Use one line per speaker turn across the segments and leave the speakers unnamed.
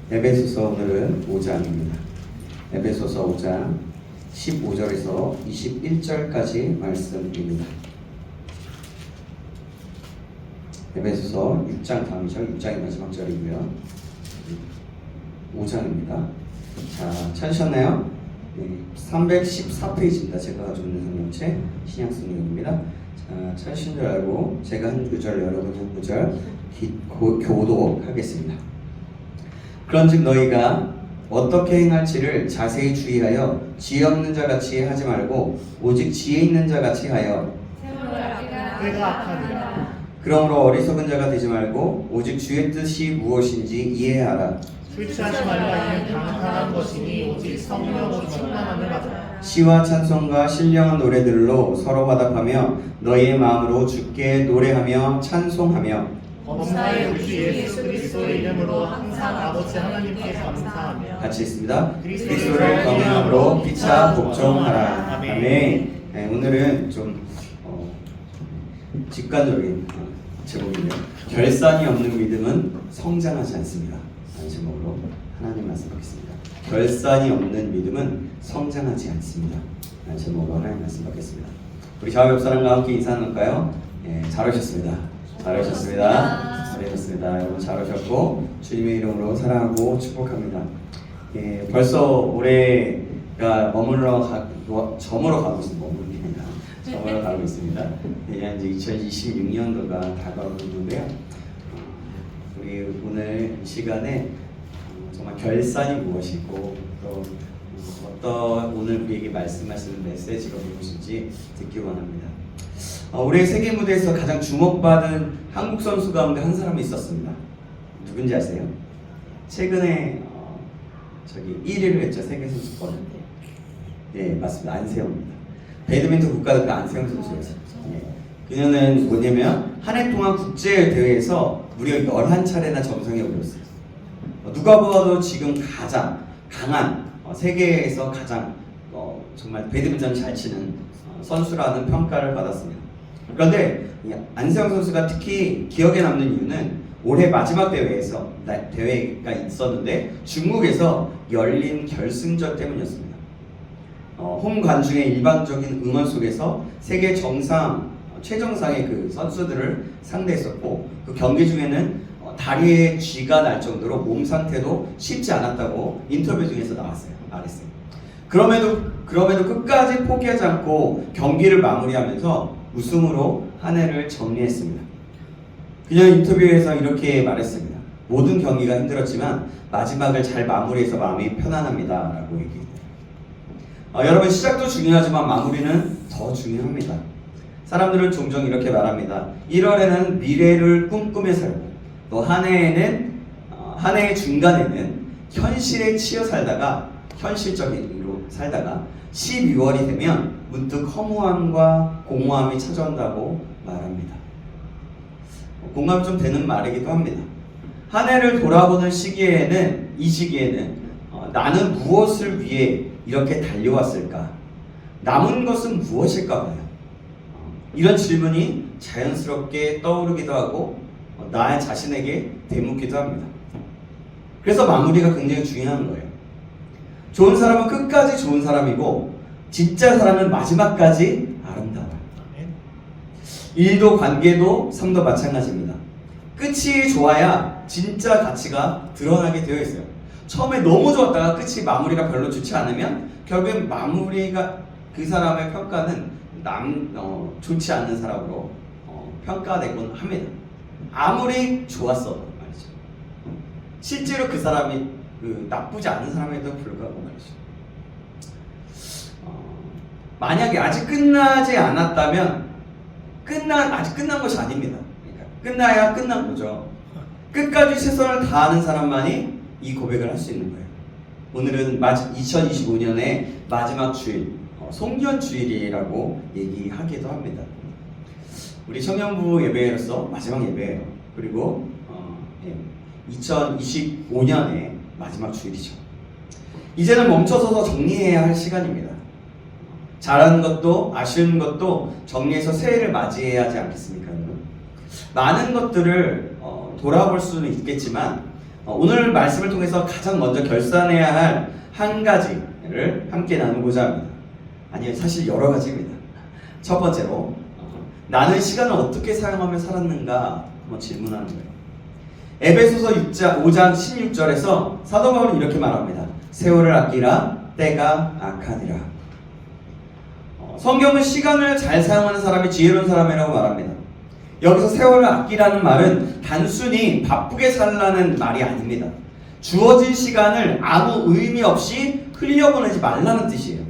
에베소서 오늘은 5장입니다. 에베소서 5장 15절에서 21절까지 말씀입니다. 에베소서 6장 다음이죠. 6장의 마지막 절이고요. 5장입니다. 자, 찾으셨나요? 네, 314페이지입니다. 제가 가지고 있는 성경책 신약성경입니다. 자, 찾으신 줄 알고 제가 한 구절, 여러분이 한 구절 교독하겠습니다. 그런즉 너희가 어떻게 행할지를 자세히 주의하여 지혜 없는 자 같이 하지 말고 오직 지혜 있는 자 같이 하여 그러므로 어리석은 자가 되지 말고 오직 주의 뜻이 무엇인지 이해하라.
술 취하지 말라. 이는 강탈한 것이니 오직 성령으로 충만함을 받으라.
시와 찬송과 신령한 노래들로 서로 화답하며 너희의 마음으로 주께 노래하며 찬송하며
범사의 우리 주 예수 그리스도의 이름으로 항상 아버지 하나님께 감사하며
같이 있습니다. 그리스도를 경외함으로 피차 복종하라. 아멘. 네, 오늘은 좀 직관적인 제목인데요. 결산이 없는 믿음은 성장하지 않습니다. 라는 제목으로 하나님 말씀 받겠습니다. 결산이 없는 믿음은 성장하지 않습니다. 라는 제목으로 하나님 말씀 받겠습니다. 우리 좌우 옆 사람과 함께 인사 나눌까요? 예, 잘 오셨습니다. 잘하셨습니다. 여러분 잘 오셨고 주님의 이름으로 사랑하고 축복합니다. 예, 벌써 올해가 저물어 가고 있습니다. 저물어 가고 있습니다. 예, 이제 2026년도가 다가오고 있는데요. 우리 오늘 이 시간에 정말 결산이 무엇이고 또 어떤 오늘 우리에게 말씀하시는 메시지가 무엇인지 듣기 원합니다. 올해 세계 무대에서 가장 주목받은 한국 선수 가운데 한 사람이 있었습니다. 누군지 아세요? 최근에 1위를 했죠. 세계 선수권. 네, 맞습니다. 안세영입니다. 배드민턴 국가대표 안세영 선수예요. 네. 그녀는 뭐냐면 한 해 동안 국제 대회에서 무려 11차례나 정상에 오르었어요. 누가 보아도 지금 가장 강한 세계에서 가장 정말 배드민턴 잘 치는 선수라는 평가를 받았습니다. 그런데 안세영 선수가 특히 기억에 남는 이유는 올해 마지막 대회가 있었는데 중국에서 열린 결승전 때문이었습니다. 홈 관중의 일반적인 응원 속에서 세계 최정상의 그 선수들을 상대했었고 그 경기 중에는 다리에 쥐가 날 정도로 몸 상태도 쉽지 않았다고 인터뷰 중에서 말했어요. 그럼에도 끝까지 포기하지 않고 경기를 마무리하면서 우승으로 한 해를 정리했습니다. 그녀는 인터뷰에서 이렇게 말했습니다. 모든 경기가 힘들었지만 마지막을 잘 마무리해서 마음이 편안합니다. 라고 얘기했어요. 여러분 시작도 중요하지만 마무리는 더 중요합니다. 사람들은 종종 이렇게 말합니다. 1월에는 미래를 꿈꾸며 살고 또 한 해의 중간에는 현실에 치여 살다가 현실적인 일로 살다가 12월이 되면 문득 허무함과 공허함이 찾아온다고 말합니다. 공감이 좀 되는 말이기도 합니다. 한 해를 돌아보는 이 시기에는 나는 무엇을 위해 이렇게 달려왔을까? 남은 것은 무엇일까 봐요. 이런 질문이 자연스럽게 떠오르기도 하고 나 자신에게 되묻기도 합니다. 그래서 마무리가 굉장히 중요한 거예요. 좋은 사람은 끝까지 좋은 사람이고 진짜 사람은 마지막까지 아름다워요. 일도 관계도 삶도 마찬가지입니다. 끝이 좋아야 진짜 가치가 드러나게 되어 있어요. 처음에 너무 좋았다가 끝이 마무리가 별로 좋지 않으면 결국엔 마무리가 그 사람의 평가는 좋지 않은 사람으로 평가되곤 합니다. 아무리 좋았어도 말이죠. 실제로 그 사람이 나쁘지 않은 사람에도 불구하고 말이죠. 만약에 아직 끝나지 않았다면 아직 끝난 것이 아닙니다. 그러니까 끝나야 끝난 거죠. 끝까지 최선을 다하는 사람만이 이 고백을 할 수 있는 거예요. 오늘은 2025년의 마지막 주일, 송년주일이라고 얘기하기도 합니다. 우리 청년부 예배로서 마지막 예배예요. 그리고 2025년의 마지막 주일이죠. 이제는 멈춰서서 정리해야 할 시간입니다. 잘하는 것도 아쉬운 것도 정리해서 새해를 맞이해야 하지 않겠습니까? 많은 것들을 돌아볼 수는 있겠지만 오늘 말씀을 통해서 가장 먼저 결산해야 할 한 가지를 함께 나누고자 합니다. 아니요, 사실 여러 가지입니다. 첫 번째로 나는 시간을 어떻게 사용하며 살았는가 한번 질문하는 거예요. 에베소서 5장 16절에서 사도 바울은 이렇게 말합니다. 세월을 아끼라 때가 악하니라. 성경은 시간을 잘 사용하는 사람이 지혜로운 사람이라고 말합니다. 여기서 세월을 아끼라는 말은 단순히 바쁘게 살라는 말이 아닙니다. 주어진 시간을 아무 의미 없이 흘려보내지 말라는 뜻이에요.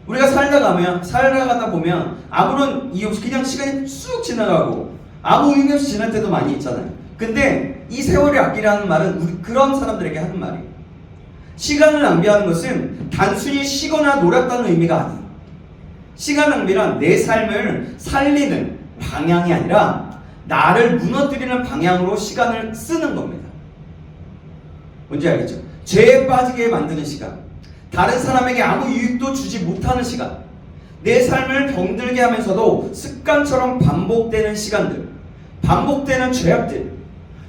우리가 살다가다 보면 아무런 이유 없이 그냥 시간이 쑥 지나가고 아무 의미 없이 지날 때도 많이 있잖아요. 근데 이 세월을 아끼라는 말은 그런 사람들에게 하는 말이에요. 시간을 낭비하는 것은 단순히 쉬거나 놀았다는 의미가 아니에요. 시간 낭비란 내 삶을 살리는 방향이 아니라 나를 무너뜨리는 방향으로 시간을 쓰는 겁니다. 뭔지 알겠죠? 죄에 빠지게 만드는 시간, 다른 사람에게 아무 유익도 주지 못하는 시간, 내 삶을 병들게 하면서도 습관처럼 반복되는 시간들, 반복되는 죄악들,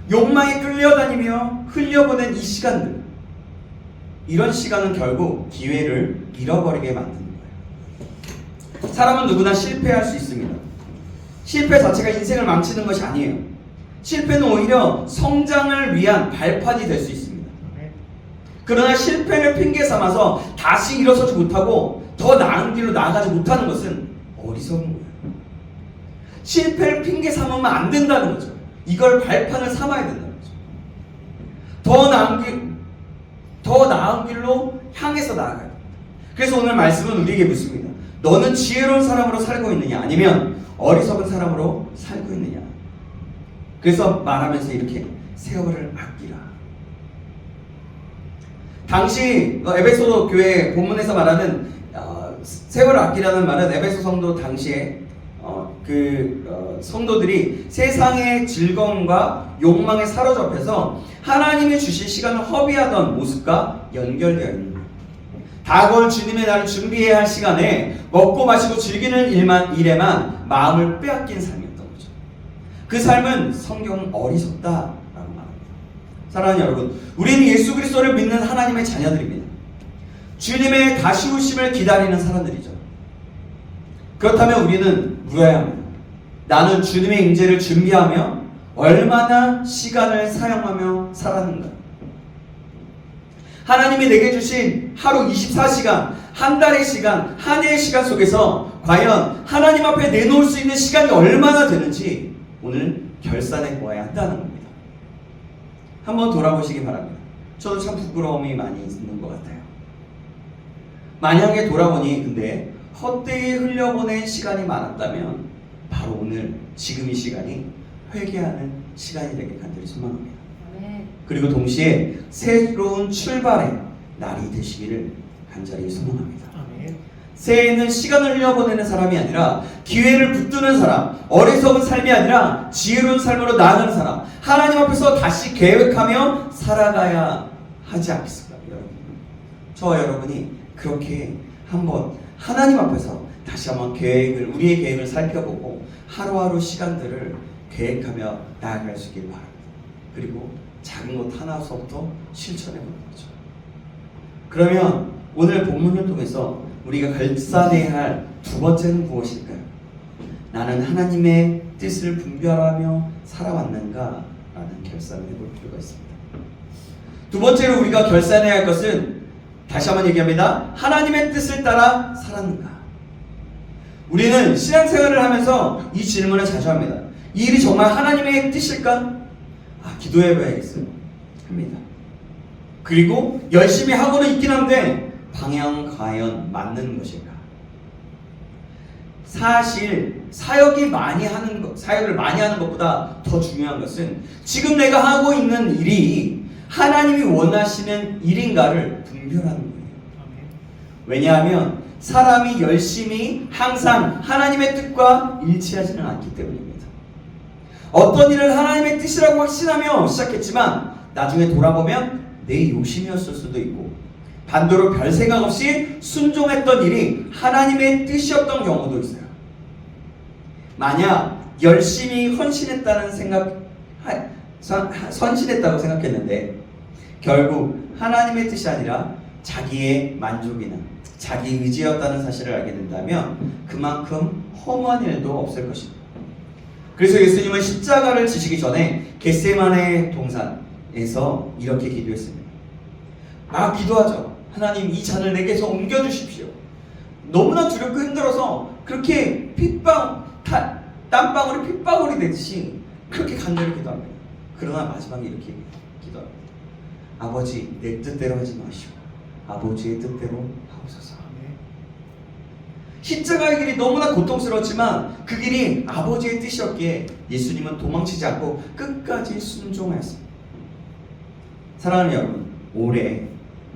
욕망에 끌려다니며 흘려보낸 이 시간들, 이런 시간은 결국 기회를 잃어버리게 만드는 거예요. 사람은 누구나 실패할 수 있습니다. 실패 자체가 인생을 망치는 것이 아니에요. 실패는 오히려 성장을 위한 발판이 될 수 있습니다. 그러나 실패를 핑계 삼아서 다시 일어서지 못하고 더 나은 길로 나아가지 못하는 것은 어리석은 거예요. 실패를 핑계 삼으면 안 된다는 거죠. 이걸 발판을 삼아야 된다는 거죠. 더 나은 길로 향해서 나아가야 됩니다. 그래서 오늘 말씀은 우리에게 묻습니다. 너는 지혜로운 사람으로 살고 있느냐, 아니면 어리석은 사람으로 살고 있느냐. 그래서 말하면서 이렇게 세월을 아끼라. 당시 에베소 교회 본문에서 말하는 세월을 아끼라는 말은 에베소 성도 당시에 성도들이 세상의 즐거움과 욕망에 사로잡혀서 하나님이 주신 시간을 허비하던 모습과 연결되어 있는 거예요. 다가올 주님의 날을 준비해야 할 시간에 먹고 마시고 즐기는 일에만 마음을 빼앗긴 삶이었던 거죠. 그 삶은 성경은 어리석다라고 말합니다. 사랑하는 여러분, 우리는 예수 그리스도를 믿는 하나님의 자녀들입니다. 주님의 다시 오심을 기다리는 사람들이죠. 그렇다면 우리는 물어야 합니다. 나는 주님의 임재를 준비하며 얼마나 시간을 사용하며 살았는가? 하나님이 내게 주신 하루 24시간, 한 달의 시간, 한 해의 시간 속에서 과연 하나님 앞에 내놓을 수 있는 시간이 얼마나 되는지 오늘 결산해 보아야 한다는 겁니다. 한번 돌아보시기 바랍니다. 저도 참 부끄러움이 많이 있는 것 같아요. 만약에 돌아보니 근데 헛되이 흘려보낸 시간이 많았다면 바로 오늘 지금 이 시간이 회개하는 시간이 되길 간절히 소망합니다. 그리고 동시에 새로운 출발의 날이 되시기를 간절히 소망합니다. 새해에는 시간을 흘려보내는 사람이 아니라 기회를 붙드는 사람, 어리석은 삶이 아니라 지혜로운 삶으로 나아가는 사람, 하나님 앞에서 다시 계획하며 살아가야 하지 않겠습니까? 여러분, 저와 여러분이 그렇게 한번 하나님 앞에서 다시 한번 우리의 계획을 살펴보고 하루하루 시간들을 계획하며 나아갈 수 있길 바랍니다. 그리고 작은 것 하나서부터 실천해보는 거죠. 그러면 오늘 본문을 통해서 우리가 결산해야 할 두 번째는 무엇일까요? 나는 하나님의 뜻을 분별하며 살아왔는가? 라는 결산을 해볼 필요가 있습니다. 두 번째로 우리가 결산해야 할 것은 다시 한번 얘기합니다. 하나님의 뜻을 따라 살았는가? 우리는 신앙생활을 하면서 이 질문을 자주 합니다. 이 일이 정말 하나님의 뜻일까? 기도해봐야겠어요. 합니다. 그리고 열심히 하고는 있긴 한데 방향 과연 맞는 것일까? 사실 사역을 많이 하는 것보다 더 중요한 것은 지금 내가 하고 있는 일이 하나님이 원하시는 일인가를 분별하는 거예요. 왜냐하면 사람이 열심히 항상 하나님의 뜻과 일치하지는 않기 때문입니다. 어떤 일을 하나님의 뜻이라고 확신하며 시작했지만 나중에 돌아보면 내 욕심이었을 수도 있고 반대로 별 생각 없이 순종했던 일이 하나님의 뜻이었던 경우도 있어요. 만약 열심히 헌신했다는 선실했다고 생각했는데 결국 하나님의 뜻이 아니라 자기의 만족이나 자기 의지였다는 사실을 알게 된다면 그만큼 험한 일도 없을 것입니다. 그래서 예수님은 십자가를 지시기 전에 겟세마네 동산에서 이렇게 기도했습니다. 막 기도하죠. 하나님, 이 잔을 내게서 옮겨주십시오. 너무나 두렵고 힘들어서 그렇게 땀방울이 핏방울이 되듯이 그렇게 간절히 기도합니다. 그러나 마지막에 이렇게 기도합니다. 아버지, 내 뜻대로 하지 마시오. 아버지의 뜻대로 하옵소서. 십자가의 길이 너무나 고통스러웠지만 그 길이 아버지의 뜻이었기에 예수님은 도망치지 않고 끝까지 순종하였습니다. 사랑하는 여러분, 올해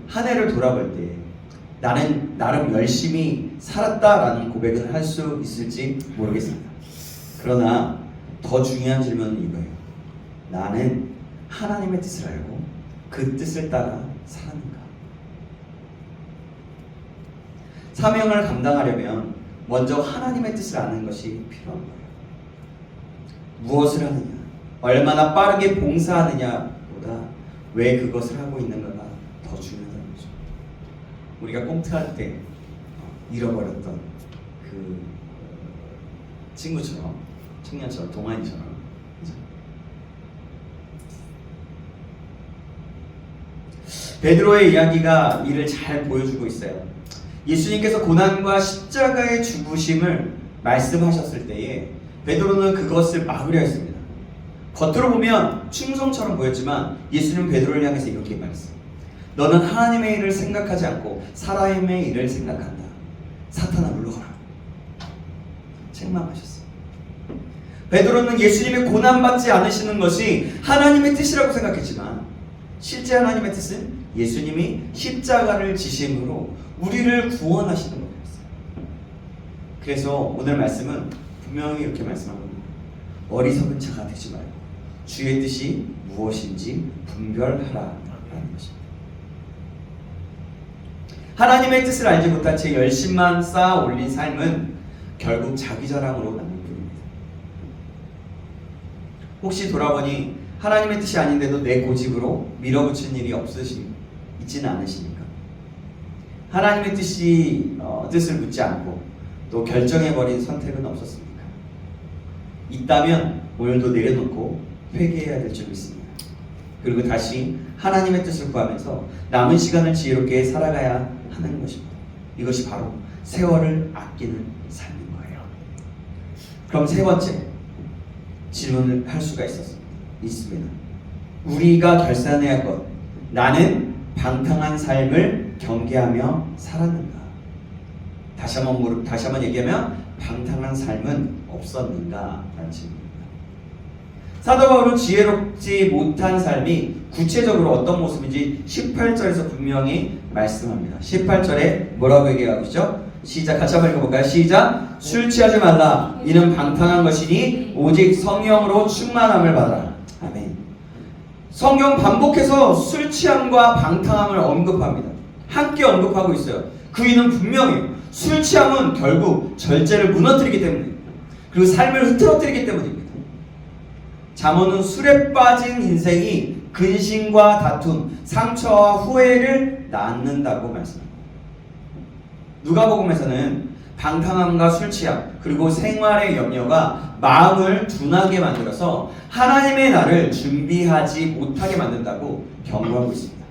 한 해를 돌아볼 때 나는 나름 열심히 살았다라는 고백은 할 수 있을지 모르겠습니다. 그러나 더 중요한 질문은 이거예요. 나는 하나님의 뜻을 알고 그 뜻을 따라 살았는가? 사명을 감당하려면 먼저 하나님의 뜻을 아는 것이 필요한 거예요. 무엇을 하느냐, 얼마나 빠르게 봉사하느냐보다 왜 그것을 하고 있는가가 더 중요하다는 거죠. 우리가 꽁트할 때 잃어버렸던 그 친구처럼, 청년처럼, 동안이처럼, 그죠? 베드로의 이야기가 이를 잘 보여주고 있어요. 예수님께서 고난과 십자가의 죽으심을 말씀하셨을 때에 베드로는 그것을 막으려 했습니다. 겉으로 보면 충성처럼 보였지만 예수님은 베드로를 향해서 이렇게 말했어요. 너는 하나님의 일을 생각하지 않고 사람의 일을 생각한다. 사탄아, 물러가라. 책망하셨어요. 베드로는 예수님의 고난받지 않으시는 것이 하나님의 뜻이라고 생각했지만 실제 하나님의 뜻은 예수님이 십자가를 지심으로 우리를 구원하시는 것이었어요. 그래서 오늘 말씀은 분명히 이렇게 말씀합니다. 어리석은 자가 되지 말고 주의 뜻이 무엇인지 분별하라라는 것입니다. 하나님의 뜻을 알지 못한 채 열심만 쌓아 올린 삶은 결국 자기 자랑으로 남는 뿐입니다. 혹시 돌아보니 하나님의 뜻이 아닌데도 내 고집으로 밀어붙인 일이 있지는 않으십니까? 하나님의 뜻을 묻지 않고 또 결정해버린 선택은 없었습니까? 있다면 오늘도 내려놓고 회개해야 될 줄 믿습니다. 그리고 다시 하나님의 뜻을 구하면서 남은 시간을 지혜롭게 살아가야 하는 것입니다. 이것이 바로 세월을 아끼는 삶인 거예요. 그럼 세 번째 질문을 할 수가 있습니다. 우리가 결산해야 할 것, 나는 방탕한 삶을 경계하며 살았는가? 다시 한번 얘기하면 방탕한 삶은 없었는가? 라는 질문입니다. 사도 바울은 지혜롭지 못한 삶이 구체적으로 어떤 모습인지 18절에서 분명히 말씀합니다. 18절에 뭐라고 얘기하고 있죠? 시작, 같이 한번 읽어볼까요? 시작! 술 취하지 말라. 이는 방탕한 것이니 오직 성령으로 충만함을 받아라. 아멘. 성경 반복해서 술 취함과 방탕함을 언급합니다. 함께 언급하고 있어요. 그 이유는 분명해요. 술 취함은 결국 절제를 무너뜨리기 때문에, 그리고 삶을 흐트러뜨리기 때문입니다. 잠언은 술에 빠진 인생이 근심과 다툼, 상처와 후회를 낳는다고 말씀합니다. 누가복음에서는 방탕함과 술 취함, 그리고 생활의 염려가 마음을 둔하게 만들어서 하나님의 날을 준비하지 못하게 만든다고 경고하고 있습니다.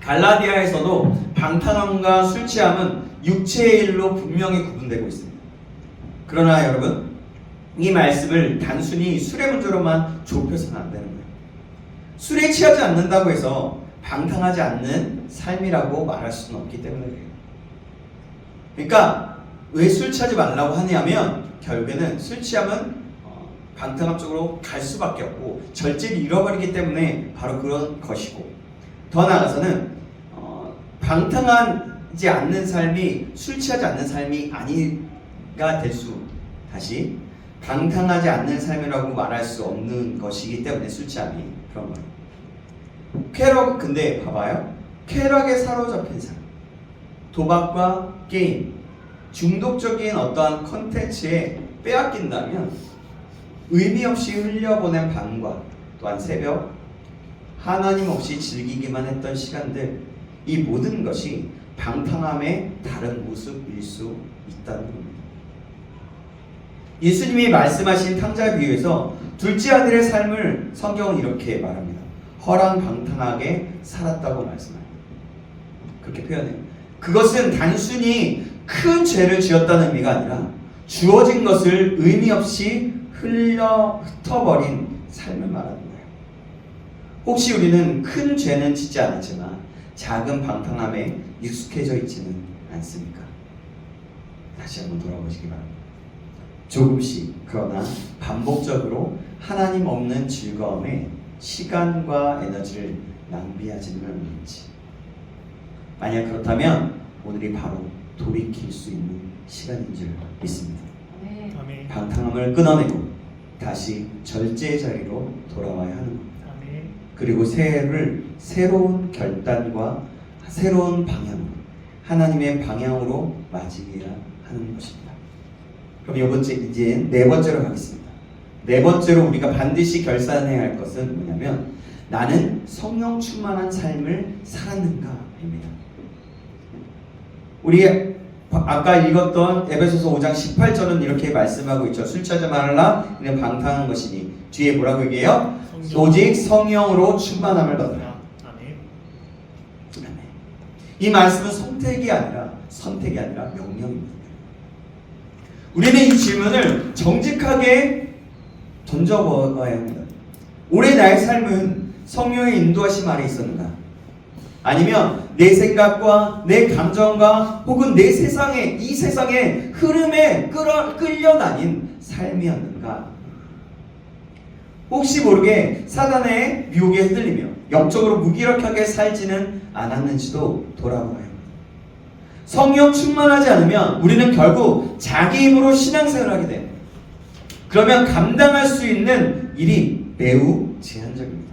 갈라디아에서도 방탕함과 술 취함은 육체의 일로 분명히 구분되고 있습니다. 그러나 여러분, 이 말씀을 단순히 술의 문제로만 좁혀서는 안 되는 거예요. 술에 취하지 않는다고 해서 방탕하지 않는 삶이라고 말할 수는 없기 때문에 그래요. 그러니까 왜 술 취하지 말라고 하냐면 결국에는 술 취하면 방탕함 쪽으로 갈 수밖에 없고 절제를 잃어버리기 때문에 바로 그런 것이고, 더 나아가서는 방탕하지 않는 삶이 술 취하지 않는 삶이 아니가 될 수, 다시 방탕하지 않는 삶이라고 말할 수 없는 것이기 때문에 술 취함이 그런 거예요. 쾌락, 근데 봐봐요. 쾌락에 사로잡힌 삶, 도박과 게임, 중독적인 어떠한 컨텐츠에 빼앗긴다면 의미 없이 흘려보낸 밤과 또한 새벽, 하나님 없이 즐기기만 했던 시간들, 이 모든 것이 방탕함의 다른 모습일 수 있다는 겁니다. 예수님이 말씀하신 탕자 비유에서 둘째 아들의 삶을 성경은 이렇게 말합니다. 허랑방탕하게 살았다고 말씀합니다. 그렇게 표현해요. 그것은 단순히 큰 죄를 지었다는 의미가 아니라 주어진 것을 의미 없이 흩어버린 삶을 말하는 거예요. 혹시 우리는 큰 죄는 짓지 않았지만 작은 방탕함에 익숙해져 있지는 않습니까? 다시 한번 돌아보시기 바랍니다. 조금씩 그러나 반복적으로 하나님 없는 즐거움에 시간과 에너지를 낭비하지는 않는지. 만약 그렇다면 오늘이 바로 돌이킬 수 있는 시간인 줄 믿습니다.
아멘.
방탕함을 끊어내고 다시 절제의 자리로 돌아와야 하는 겁니다.
아멘.
그리고 새해를 새로운 결단과 새로운 방향으로, 하나님의 방향으로 맞이해야 하는 것입니다. 그럼 이제 네 번째로 가겠습니다. 네 번째로 우리가 반드시 결산해야 할 것은 뭐냐면 나는 성령 충만한 삶을 살았는가입니다. 우리 아까 읽었던 에베소서 5장 18절은 이렇게 말씀하고 있죠. 술 취하지 말라 이는 방탕한 것이니. 뒤에 뭐라고 얘기해요? 오직 성령으로 충만함을 받으라.
아멘.
이 말씀은 선택이 아니라 명령입니다. 우리는 이 질문을 정직하게 던져보아야 합니다. 올해 나의 삶은 성령의 인도하심 아래 있었는가? 아니면 내 생각과 내 감정과 혹은 내 이 세상의 흐름에 끌려다닌 삶이었는가? 혹시 모르게 사단의 유혹에 흔들리며 영적으로 무기력하게 살지는 않았는지도 돌아보아야 합니다. 성령 충만하지 않으면 우리는 결국 자기 힘으로 신앙생활을 하게 됩니다. 그러면 감당할 수 있는 일이 매우 제한적입니다.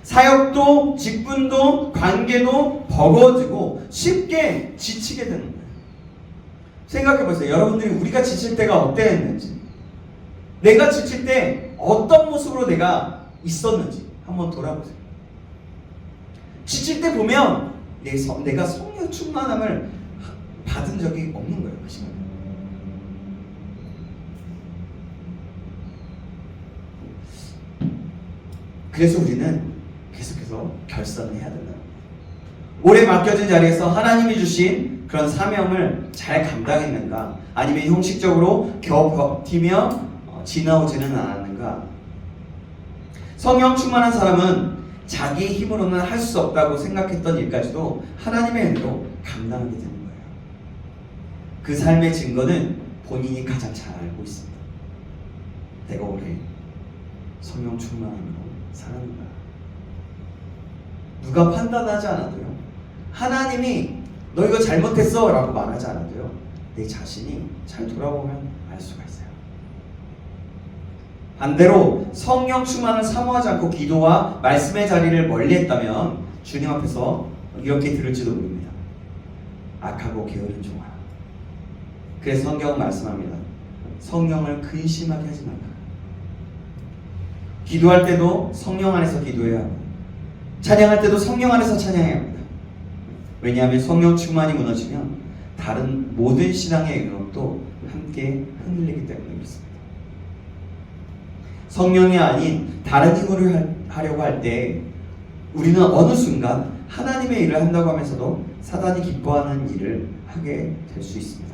사역도 직분도 관계도 버거워지고 쉽게 지치게 되는 거예요. 생각해 보세요. 여러분들이 우리가 지칠 때가 어땠는지, 내가 지칠 때 어떤 모습으로 내가 있었는지 한번 돌아보세요. 지칠 때 보면 내가 성령 충만함을 받은 적이 없는 거예요. 그 시간에. 그래서 우리는 계속해서 결산을 해야 된다. 올해 맡겨진 자리에서 하나님이 주신 그런 사명을 잘 감당했는가? 아니면 형식적으로 겨우 버티며 지나오지는 않았는가? 성령 충만한 사람은 자기 힘으로는 할 수 없다고 생각했던 일까지도 하나님의 은혜로 감당하게 되는 거예요. 그 삶의 증거는 본인이 가장 잘 알고 있습니다. 내가 올해 성령 충만함으로 살았는가? 누가 판단하지 않아도요, 하나님이 너 이거 잘못했어 라고 말하지 않아도요, 내 자신이 잘 돌아보면 알 수가 있어요. 반대로 성령 충만을 사모하지 않고 기도와 말씀의 자리를 멀리했다면 주님 앞에서 이렇게 들을지도 모릅니다. 악하고 게으른 종아. 그래서 성경은 말씀합니다. 성령을 근심하게 하지 말라. 기도할 때도 성령 안에서 기도해야 하고 찬양할 때도 성령 안에서 찬양해야 합니다. 왜냐하면 성령 충만이 무너지면 다른 모든 신앙의 영역도 함께 흔들리기 때문에 그렇습니다. 성령이 아닌 다른 힘으로 하려고 할 때 우리는 어느 순간 하나님의 일을 한다고 하면서도 사단이 기뻐하는 일을 하게 될 수 있습니다.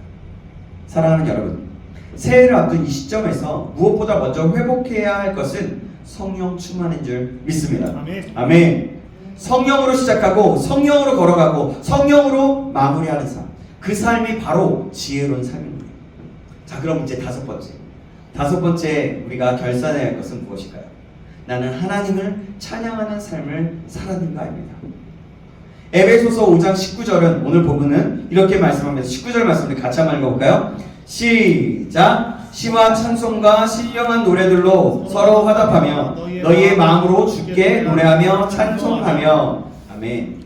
사랑하는 여러분, 새해를 앞둔 이 시점에서 무엇보다 먼저 회복해야 할 것은 성령 충만인 줄 믿습니다.
아멘.
아멘. 성령으로 시작하고 성령으로 걸어가고 성령으로 마무리하는 삶, 그 삶이 바로 지혜로운 삶입니다. 자, 그럼 이제 다섯 번째 우리가 결산해야 할 것은 무엇일까요? 나는 하나님을 찬양하는 삶을 살았는가입니다. 에베소서 5장 19절은 오늘 본문은 이렇게 말씀합니다. 19절 말씀을 같이 한번 읽어볼까요? 시작! 시와 찬송과 신령한 노래들로 서로 화답하며 너희의 마음으로 주께 노래하며 찬송하며. 아멘.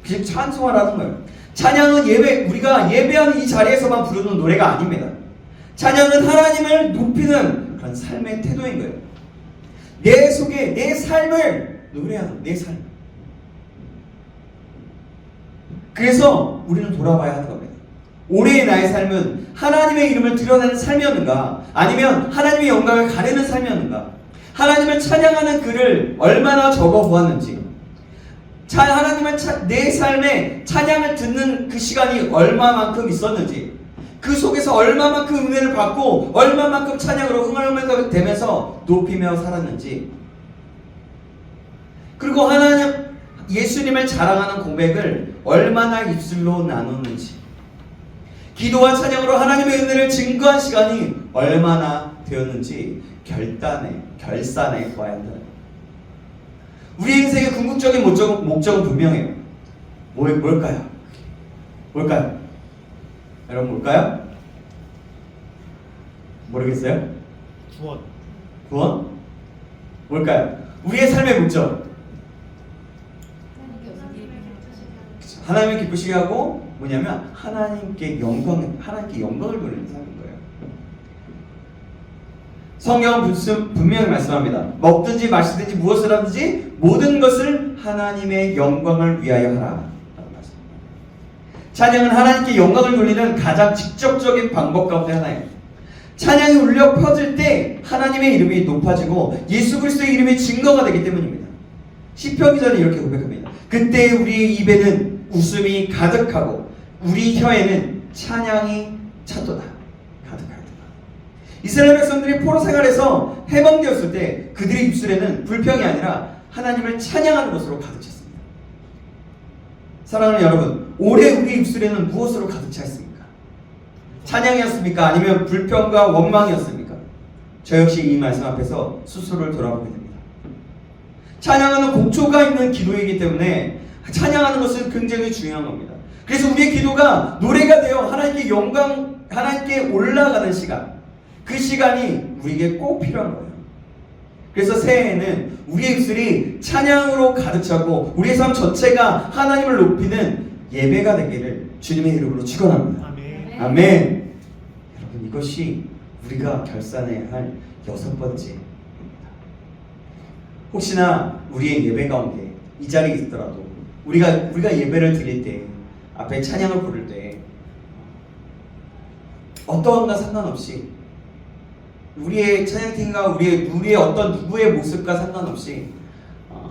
그 찬송하라는 거예요. 찬양은 우리가 예배하는 이 자리에서만 부르는 노래가 아닙니다. 찬양은 하나님을 높이는 그런 그런 삶의 태도인 거예요. 내 속에 내 삶을 노래하는 내 삶. 그래서 우리는 돌아봐야 하는 겁니다. 올해의 나의 삶은 하나님의 이름을 드러내는 삶이었는가? 아니면 하나님의 영광을 가리는 삶이었는가? 하나님을 찬양하는 글을 얼마나 적어보았는지, 하나님을 내 삶에 찬양을 듣는 그 시간이 얼마만큼 있었는지, 그 속에서 얼마만큼 은혜를 받고 얼마만큼 찬양으로 흥얼흥얼 되면서 높이며 살았는지, 그리고 하나님 예수님을 자랑하는 고백을 얼마나 입술로 나눴는지, 기도와 찬양으로 하나님의 은혜를 증거한 시간이 얼마나 되었는지 결산해 보아야 한다. 우리 인생의 궁극적인 목적은 분명해요. 뭘까요? 뭘까요? 여러분 뭘까요? 모르겠어요? 구원? 뭘까요? 우리의 삶의 목적. 하나님을 기쁘시게 하고 뭐냐면 하나님께 영광을 돌리는 삶인 거예요. 성경은 분명히 말씀합니다. 먹든지 마시든지 무엇을 하든지 모든 것을 하나님의 영광을 위하여 하라. 찬양은 하나님께 영광을 돌리는 가장 직접적인 방법 가운데 하나예요. 찬양이 울려 퍼질 때 하나님의 이름이 높아지고 예수 그리스도의 이름이 증거가 되기 때문입니다. 시편 기자는 이렇게 고백합니다. 그때 우리의 입에는 웃음이 가득하고 우리 혀에는 찬양이 찼도다. 가득하도다. 이스라엘 백성들이 포로 생활에서 해방되었을 때 그들의 입술에는 불평이 아니라 하나님을 찬양하는 것으로 가득 찼습니다. 사랑하는 여러분, 올해 우리 입술에는 무엇으로 가득 차 있습니까? 찬양이었습니까? 아니면 불평과 원망이었습니까? 저 역시 이 말씀 앞에서 스스로를 돌아보게 됩니다. 찬양하는 곡조가 있는 기도이기 때문에 찬양하는 것은 굉장히 중요한 겁니다. 그래서 우리의 기도가 노래가 되어 하나님께 올라가는 시간, 그 시간이 우리에게 꼭 필요한 거예요. 그래서 새해에는 우리의 입술이 찬양으로 가득 차고 우리의 삶 전체가 하나님을 높이는 예배가 되기를 주님의 이름으로 축원합니다.
아멘.
아멘. 여러분, 이것이 우리가 결산해야 할 6번째입니다. 혹시나 우리의 예배 가운데 이 자리에 있더라도 우리가 예배를 드릴 때, 앞에 찬양을 부를 때 어떠한가 상관없이, 우리의 찬양팀과 우리의 어떤 누구의 모습과 상관없이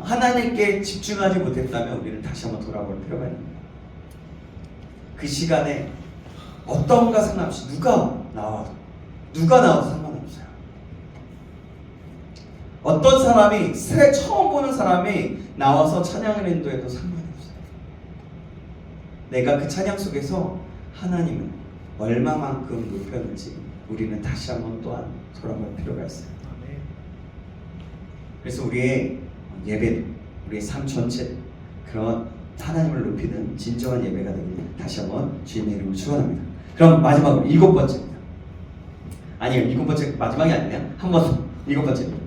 하나님께 집중하지 못했다면 우리는 다시 한번 돌아볼 필요가 있습니다. 그 시간에 어떤가 상관없이 누가 나와도 상관없어요. 어떤 사람이 새해 처음 보는 사람이 나와서 찬양을 인도해도 상관이 없어요. 내가 그 찬양 속에서 하나님을 얼마만큼 높였는지 우리는 다시 한번 또한 돌아볼 필요가 있어요. 그래서 우리의 예배, 우리의 삶 전체 그런 하나님을 높이는 진정한 예배가 되길 다시 한번 주님의 이름으로 축원합니다. 그럼 마지막으로 7번째입니다. 아니요, 7번째 마지막이 아니냐? 한 번 7번째입니다.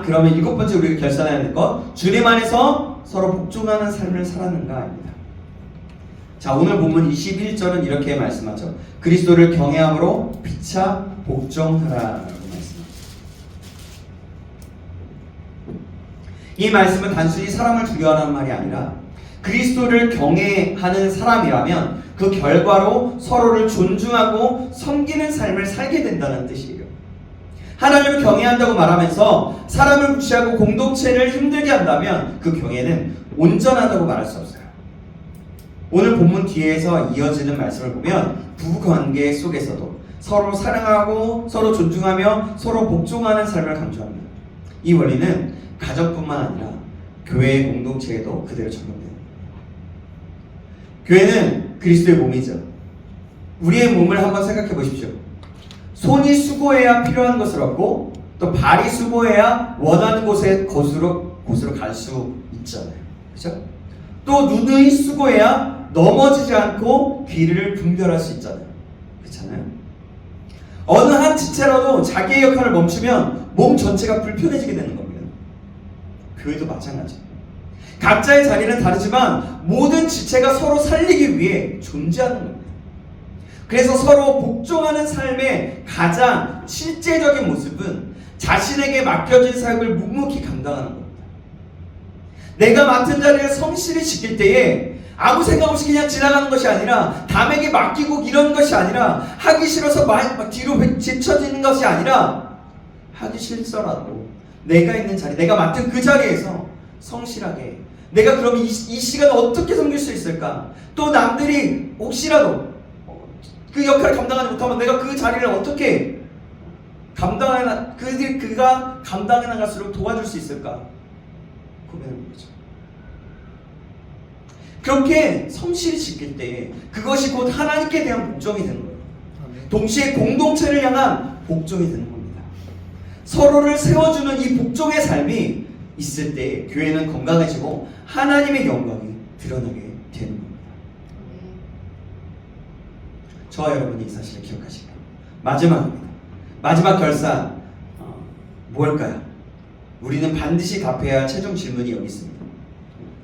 그러면 7번째 우리가 결산해야 될 것, 주님 안에서 서로 복종하는 삶을 살았는가입니다. 자, 오늘 본문 21절은 이렇게 말씀하죠. 그리스도를 경외함으로 피차 복종하라라고 말씀합니다. 이 말씀은 단순히 사람을 두려워하는 말이 아니라 그리스도를 경외하는 사람이라면 그 결과로 서로를 존중하고 섬기는 삶을 살게 된다는 뜻이에요. 하나님을 경외한다고 말하면서 사람을 무시하고 공동체를 힘들게 한다면 그 경외는 온전하다고 말할 수 없어요. 오늘 본문 뒤에서 이어지는 말씀을 보면 부부관계 속에서도 서로 사랑하고 서로 존중하며 서로 복종하는 삶을 강조합니다. 이 원리는 가정뿐만 아니라 교회 공동체에도 그대로 적용됩니다. 교회는 그리스도의 몸이죠. 우리의 몸을 한번 생각해 보십시오. 손이 수고해야 필요한 것을 얻고 또 발이 수고해야 원하는 곳으로 갈 수 있잖아요. 그렇죠? 또 눈이 수고해야 넘어지지 않고 귀를 분별할 수 있잖아요. 그렇잖아요? 어느 한 지체라도 자기의 역할을 멈추면 몸 전체가 불편해지게 되는 겁니다. 교회도 마찬가지예요. 각자의 자리는 다르지만 모든 지체가 서로 살리기 위해 존재하는 겁니다. 그래서 서로 복종하는 삶에 가장 실제적인 모습은 자신에게 맡겨진 사역을 묵묵히 감당하는 겁니다. 내가 맡은 자리를 성실히 지킬 때에 아무 생각 없이 그냥 지나가는 것이 아니라, 남에게 맡기고 이런 것이 아니라, 하기 싫어서 막 뒤로 제쳐지는 것이 아니라, 하기 싫더라도 내가 있는 자리, 내가 맡은 그 자리에서 성실하게, 내가 그럼 이 시간을 어떻게 섬길 수 있을까? 또 남들이 혹시라도 그 역할을 감당하지 못하면 내가 그 자리를 어떻게 그가 감당해 나갈수록 도와줄 수 있을까? 고민하는 거죠. 그렇게 성실히 지킬 때 그것이 곧 하나님께 대한 복종이 되는 거예요. 동시에 공동체를 향한 복종이 되는 겁니다. 서로를 세워주는 이 복종의 삶이 있을 때 교회는 건강해지고 하나님의 영광이 드러나게 되는 겁니다. 저와 여러분이 이 사실을 기억하시고, 마지막입니다. 마지막 결산 뭘까요? 우리는 반드시 답해야 할 최종 질문이 여기 있습니다.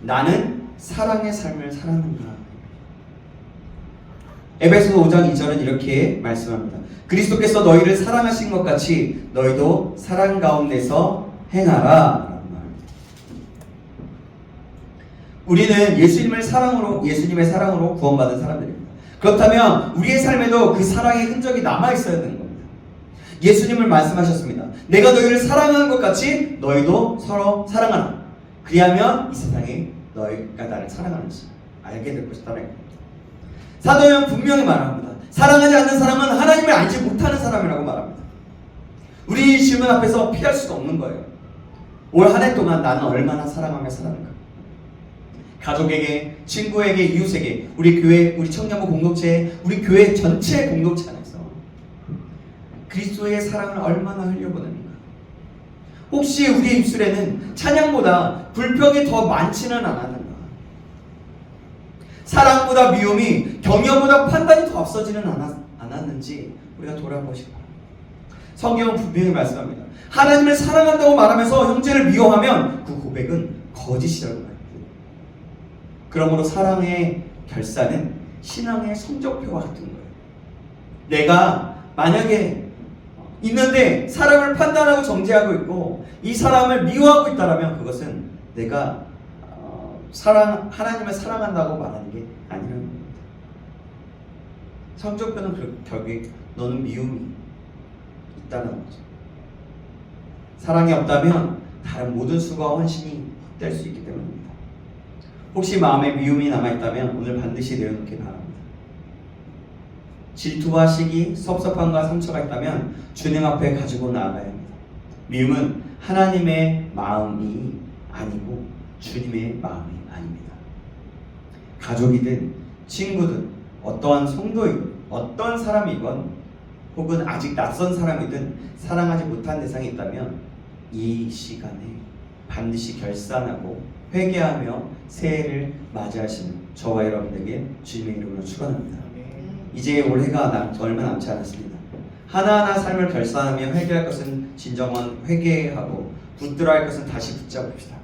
나는 사랑의 삶을 살았는가? 에베소서 5장 2절은 이렇게 말씀합니다. 그리스도께서 너희를 사랑하신 것 같이 너희도 사랑 가운데서 행하라 라고 말합니다. 우리는 예수님의 사랑으로 구원받은 사람들입니다. 그렇다면 우리의 삶에도 그 사랑의 흔적이 남아있어야 되는 겁니다. 예수님을 말씀하셨습니다. 내가 너희를 사랑하는 것 같이 너희도 서로 사랑하라. 그리하면 이 세상에 너희가 나를 사랑하는지 알게 될 것이다. 사도 요한 분명히 말합니다. 사랑하지 않는 사람은 하나님을 알지 못하는 사람이라고 말합니다. 우리 이 질문 앞에서 피할 수가 없는 거예요. 올 한 해 동안 나는 얼마나 사랑하며 살았는가? 가족에게, 친구에게, 이웃에게, 우리 교회, 우리 청년부 공동체, 우리 교회 전체 공동체 안에서 그리스도의 사랑을 얼마나 흘려보냈는가? 혹시 우리의 입술에는 찬양보다 불평이 더 많지는 않았는가? 사랑보다 미움이, 격려보다 판단이 더 앞서지는 않았는지 우리가 돌아보시기 바랍니다. 성경은 분명히 말씀합니다. 하나님을 사랑한다고 말하면서 형제를 미워하면 그 고백은 거짓이라고 말합니다. 그러므로 사랑의 결산은 신앙의 성적표와 같은 거예요. 내가 만약에 있는데 사람을 판단하고 정죄하고 있고 이 사람을 미워하고 있다면 그것은 내가 하나님을 사랑한다고 말하는 게 아니라는 겁니다. 성적표는 결국 너는 미움이 있다는 거죠. 사랑이 없다면 다른 모든 수고와 헌신이 헛될 수 있기 때문입니다. 혹시 마음에 미움이 남아있다면 오늘 반드시 내려놓기 바랍니다. 질투와 시기, 섭섭함과 상처가 있다면 주님 앞에 가지고 나아가야 합니다. 미움은 하나님의 마음이 아니고 주님의 마음이 아닙니다. 가족이든 친구든 어떠한 성도이든 어떤 사람이건 혹은 아직 낯선 사람이든 사랑하지 못한 대상이 있다면 이 시간에 반드시 결산하고 회개하며 새해를 맞이하시는 저와 여러분에게 주님의 이름으로 축원합니다. 이제 올해가 얼마 남지 않았습니다. 하나하나 삶을 결산하며 회개할 것은 진정한 회개하고 붙들어 할 것은 다시 붙잡읍시다.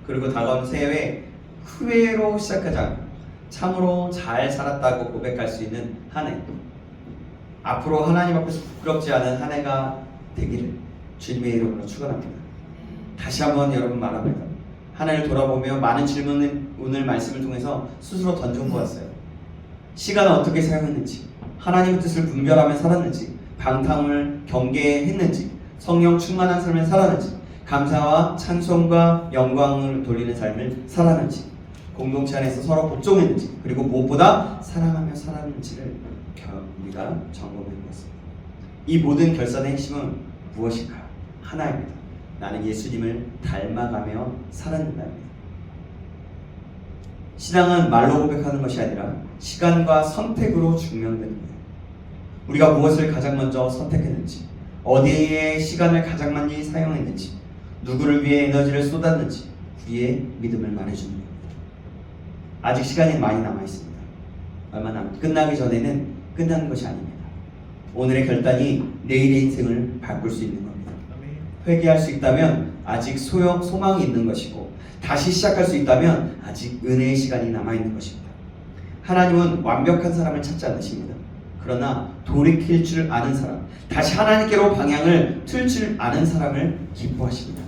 그리고 다가온 새해 후회로 시작하지 않고 참으로 잘 살았다고 고백할 수 있는 한 해, 앞으로 하나님 앞에서 부끄럽지 않은 한 해가 되기를 주님의 이름으로 축원합니다. 다시 한번 여러분 말합니다. 한 해를 돌아보며 많은 질문을 오늘 말씀을 통해서 스스로 던져보았어요. 시간을 어떻게 사용했는지, 하나님의 뜻을 분별하며 살았는지, 방탕을 경계했는지, 성령 충만한 삶을 살았는지, 감사와 찬송과 영광을 돌리는 삶을 살았는지, 공동체 안에서 서로 복종했는지, 그리고 무엇보다 사랑하며 살았는지를 우리가 점검해 보았습니다. 이 모든 결산의 핵심은 무엇일까요? 하나입니다. 나는 예수님을 닮아가며 살았는다입니다. 신앙은 말로 고백하는 것이 아니라 시간과 선택으로 증명되는 거예요. 우리가 무엇을 가장 먼저 선택했는지, 어디에 시간을 가장 많이 사용했는지, 누구를 위해 에너지를 쏟았는지 우리의 믿음을 말해주는 겁니다. 아직 시간이 많이 남아있습니다. 끝나기 전에는 끝나는 것이 아닙니다. 오늘의 결단이 내일의 인생을 바꿀 수 있는 겁니다. 회개할 수 있다면 아직 소망이 있는 것이고, 다시 시작할 수 있다면 아직 은혜의 시간이 남아있는 것입니다. 하나님은 완벽한 사람을 찾지 않으십니다. 그러나 돌이킬 줄 아는 사람, 다시 하나님께로 방향을 틀 줄 아는 사람을 기뻐하십니다.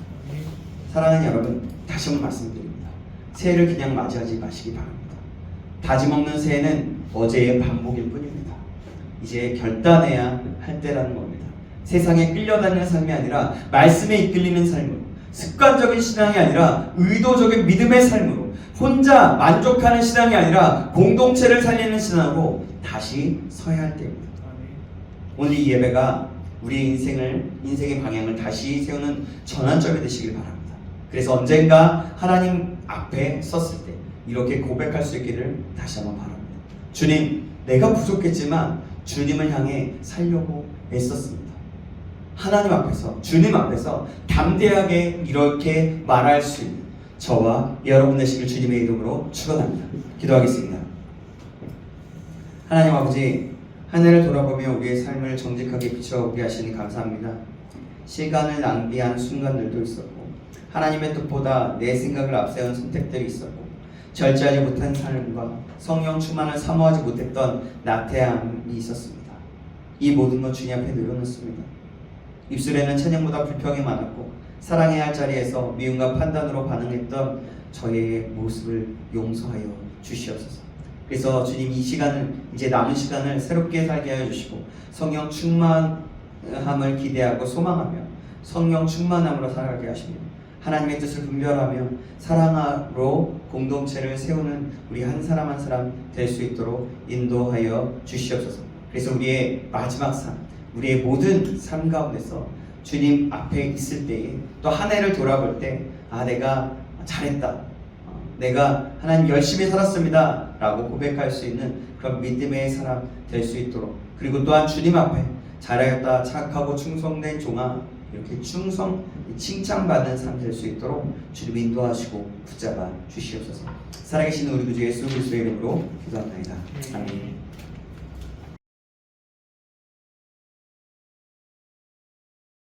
사랑하는 여러분, 다시 한번 말씀드립니다. 새해를 그냥 맞이하지 마시기 바랍니다. 다짐없는 새해는 어제의 반복일 뿐입니다. 이제 결단해야 할 때라는 겁니다. 세상에 끌려다니는 삶이 아니라 말씀에 이끌리는 삶으로, 습관적인 신앙이 아니라 의도적인 믿음의 삶으로, 혼자 만족하는 신앙이 아니라 공동체를 살리는 신앙으로 다시 서야 할 때입니다. 오늘 이 예배가 우리의 인생의 방향을 다시 세우는 전환점이 되시길 바랍니다. 그래서 언젠가 하나님 앞에 섰을 때 이렇게 고백할 수 있기를 다시 한번 바랍니다. 주님, 내가 부족했지만 주님을 향해 살려고 애썼습니다. 하나님 앞에서, 주님 앞에서 담대하게 이렇게 말할 수 있는 저와 여러분 되시길 주님의 이름으로 축원합니다. 기도하겠습니다. 하나님 아버지, 한 해를 돌아보며 우리의 삶을 정직하게 비춰보게 하시니 감사합니다. 시간을 낭비한 순간들도 있었고, 하나님의 뜻보다 내 생각을 앞세운 선택들이 있었고, 절제하지 못한 삶과 성령 충만을 사모하지 못했던 나태함이 있었습니다. 이 모든 것 주님 앞에 내려놓습니다. 입술에는 찬양보다 불평이 많았고, 사랑해야 할 자리에서 미움과 판단으로 반응했던 저의 모습을 용서하여 주시옵소서. 그래서 주님, 이 시간을, 이제 남은 시간을 새롭게 살게 하여 주시고, 성령 충만함을 기대하고 소망하며 성령 충만함으로 살아가게 하시며, 하나님의 뜻을 분별하며 사랑으로 공동체를 세우는 우리 한 사람 한 사람 될 수 있도록 인도하여 주시옵소서. 그래서 우리의 마지막 삶, 우리의 모든 삶 가운데서 주님 앞에 있을 때에, 또 한 해를 돌아볼 때, 내가 잘했다, 내가 하나님 열심히 살았습니다 라고 고백할 수 있는 그런 믿음의 사람 될 수 있도록, 그리고 또한 주님 앞에 잘하였다, 착하고 충성된 종아, 이렇게 칭찬받는 삶 될 수 있도록 주님 인도하시고 붙잡아 주시옵소서. 살아계신 우리 구주 예수 그리스도의 이름으로 기도합니다. 아멘.